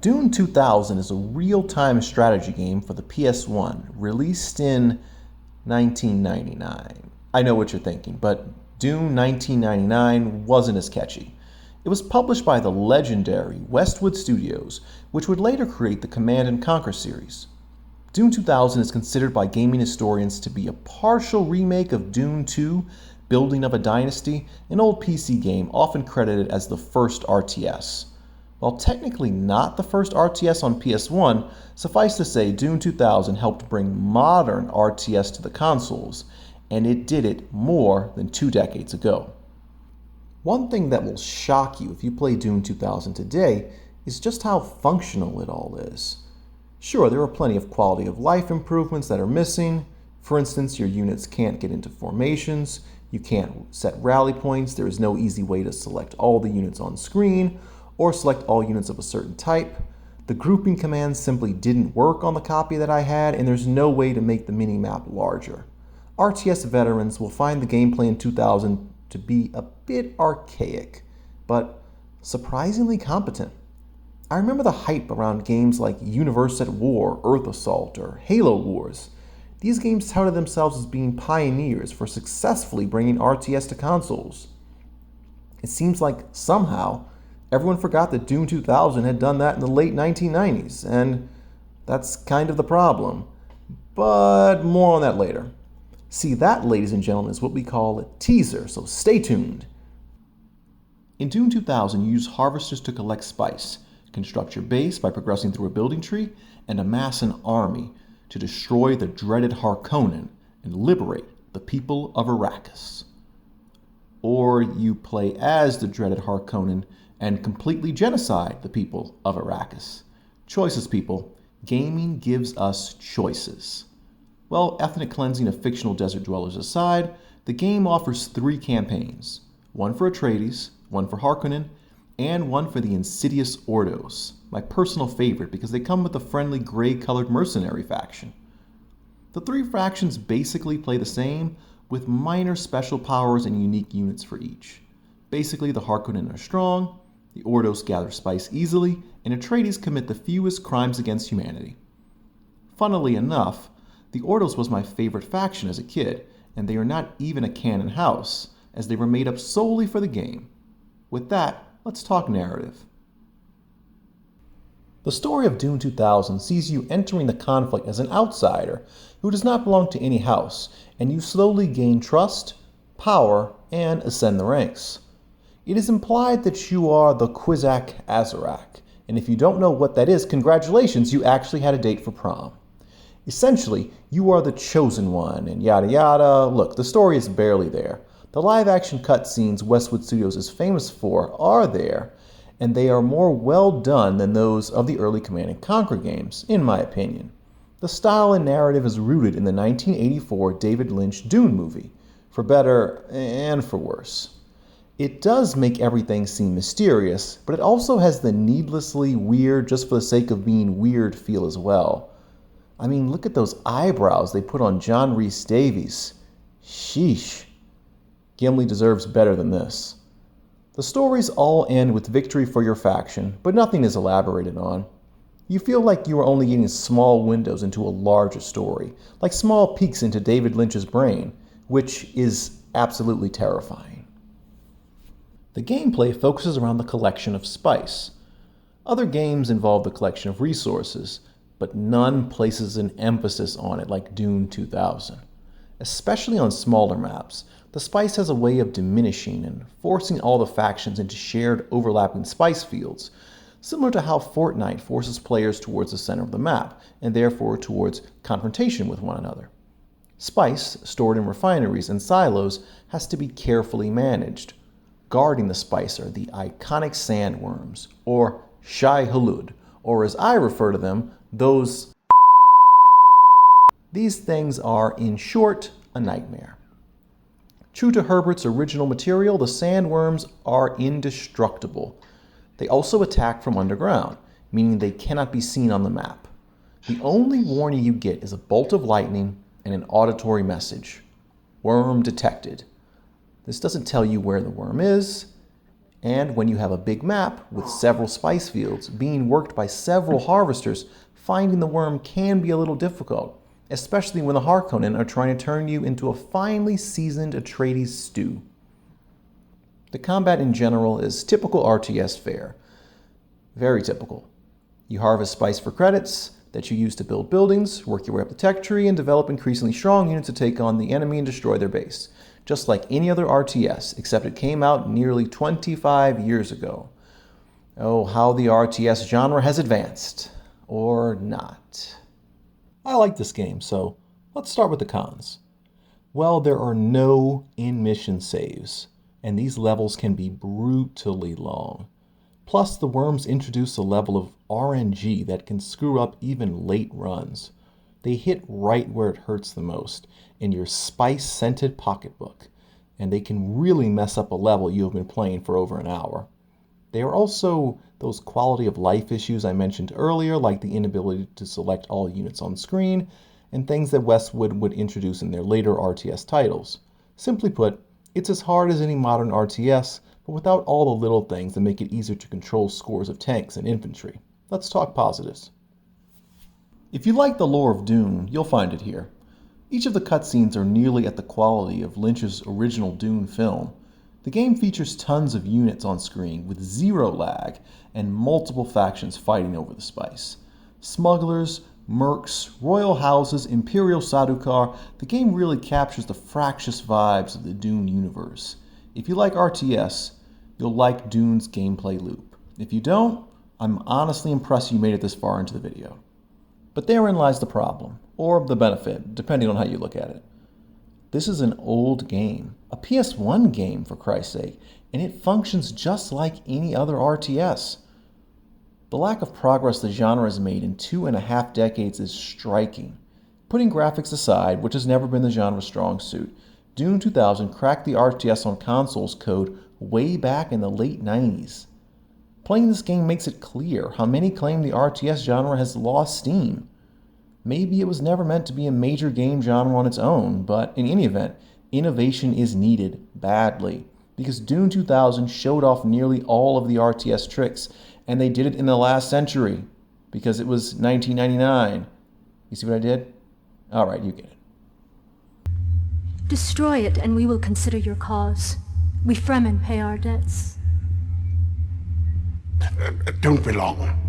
Dune 2000 is a real-time strategy game for the PS1, released in 1999. I know what you're thinking, but Dune 1999 wasn't as catchy. It was published by the legendary Westwood Studios, which would later create the Command & Conquer series. Dune 2000 is considered by gaming historians to be a partial remake of Dune 2, Building of a Dynasty, an old PC game often credited as the first RTS. While technically not the first RTS on PS1, suffice to say Dune 2000 helped bring modern RTS to the consoles, and it did it more than 2 decades ago. One thing that will shock you if you play Dune 2000 today is just how functional it all is. Sure, there are plenty of quality of life improvements that are missing. For instance, your units can't get into formations, you can't set rally points, there is no easy way to select all the units on screen, or select all units of a certain type. The grouping command simply didn't work on the copy that I had, and there's no way to make the minimap larger. RTS veterans will find the gameplay in 2000 to be a bit archaic, but surprisingly competent. I remember the hype around games like Universe at War, Earth Assault, or Halo Wars. These games touted themselves as being pioneers for successfully bringing RTS to consoles. It seems like somehow everyone forgot that Dune 2000 had done that in the late 1990s, and that's kind of the problem. But more on that later. See, that, ladies and gentlemen, is what we call a teaser, so stay tuned. In Dune 2000, you use harvesters to collect spice, construct your base by progressing through a building tree, and amass an army to destroy the dreaded Harkonnen and liberate the people of Arrakis. Or you play as the dreaded Harkonnen and completely genocide the people of Arrakis. Choices, people. Gaming gives us choices. Well, ethnic cleansing of fictional desert dwellers aside, the game offers 3 campaigns. One for Atreides, one for Harkonnen, and one for the insidious Ordos, my personal favorite because they come with a friendly gray-colored mercenary faction. The 3 factions basically play the same, with minor special powers and unique units for each. Basically, the Harkonnen are strong, the Ordos gather spice easily, and Atreides commit the fewest crimes against humanity. Funnily enough, the Ordos was my favorite faction as a kid, and they are not even a canon house, as they were made up solely for the game. With that, let's talk narrative. The story of Dune 2000 sees you entering the conflict as an outsider who does not belong to any house, and you slowly gain trust, power, and ascend the ranks. It is implied that you are the Kwisatz Haderach, and if you don't know what that is, congratulations, you actually had a date for prom. Essentially, you are the chosen one, and yada yada. Look, the story is barely there. The live-action cutscenes Westwood Studios is famous for are there, and they are more well done than those of the early Command & Conquer games, in my opinion. The style and narrative is rooted in the 1984 David Lynch Dune movie, for better and for worse. It does make everything seem mysterious, but it also has the needlessly weird, just for the sake of being weird feel as well. I mean, look at those eyebrows they put on John Rhys Davies. Sheesh. Gimli deserves better than this. The stories all end with victory for your faction, but nothing is elaborated on. You feel like you are only getting small windows into a larger story, like small peeks into David Lynch's brain, which is absolutely terrifying. The gameplay focuses around the collection of spice. Other games involve the collection of resources, but none places an emphasis on it like Dune 2000. Especially on smaller maps, the spice has a way of diminishing and forcing all the factions into shared overlapping spice fields, similar to how Fortnite forces players towards the center of the map, and therefore towards confrontation with one another. Spice, stored in refineries and silos, has to be carefully managed. Guarding the spice are the iconic sandworms, or Shai Hulud, or as I refer to them, those. These things are, in short, a nightmare. True to Herbert's original material, the sandworms are indestructible. They also attack from underground, meaning they cannot be seen on the map. The only warning you get is a bolt of lightning and an auditory message. Worm detected. This doesn't tell you where the worm is, And when you have a big map with several spice fields being worked by several harvesters, finding the worm can be a little difficult, especially when the Harkonnen are trying to turn you into a finely seasoned Atreides stew. The combat in general is typical RTS fare. Very typical. You harvest spice for credits that you use to build buildings, work your way up the tech tree, and develop increasingly strong units to take on the enemy and destroy their base. Just like any other RTS, except it came out nearly 25 years ago. Oh, how the RTS genre has advanced. Or not. I like this game, so let's start with the cons. Well, there are no in-mission saves, and these levels can be brutally long. Plus, the worms introduce a level of RNG that can screw up even late runs. They hit right where it hurts the most, in your spice-scented pocketbook, and they can really mess up a level you have been playing for over an hour. They are also those quality of life issues I mentioned earlier, like the inability to select all units on screen, and things that Westwood would introduce in their later RTS titles. Simply put, it's as hard as any modern RTS, but without all the little things that make it easier to control scores of tanks and infantry. Let's talk positives. If you like the lore of Dune, you'll find it here. Each of the cutscenes are nearly at the quality of Lynch's original Dune film. The game features tons of units on screen with zero lag and multiple factions fighting over the spice. Smugglers, mercs, royal houses, Imperial Sardaukar, the game really captures the fractious vibes of the Dune universe. If you like RTS, you'll like Dune's gameplay loop. If you don't, I'm honestly impressed you made it this far into the video. But therein lies the problem, or the benefit, depending on how you look at it. This is an old game, a PS1 game for Christ's sake, and it functions just like any other RTS. The lack of progress the genre has made in 2.5 decades is striking. Putting graphics aside, which has never been the genre's strong suit, Dune 2000 cracked the RTS on consoles code way back in the late 90s. Playing this game makes it clear how many claim the RTS genre has lost steam. Maybe it was never meant to be a major game genre on its own, but in any event, innovation is needed badly, because Dune 2000 showed off nearly all of the RTS tricks, and they did it in the last century, because it was 1999. You see what I did? Alright, you get it. Destroy it, and we will consider your cause. We Fremen pay our debts. Don't be long.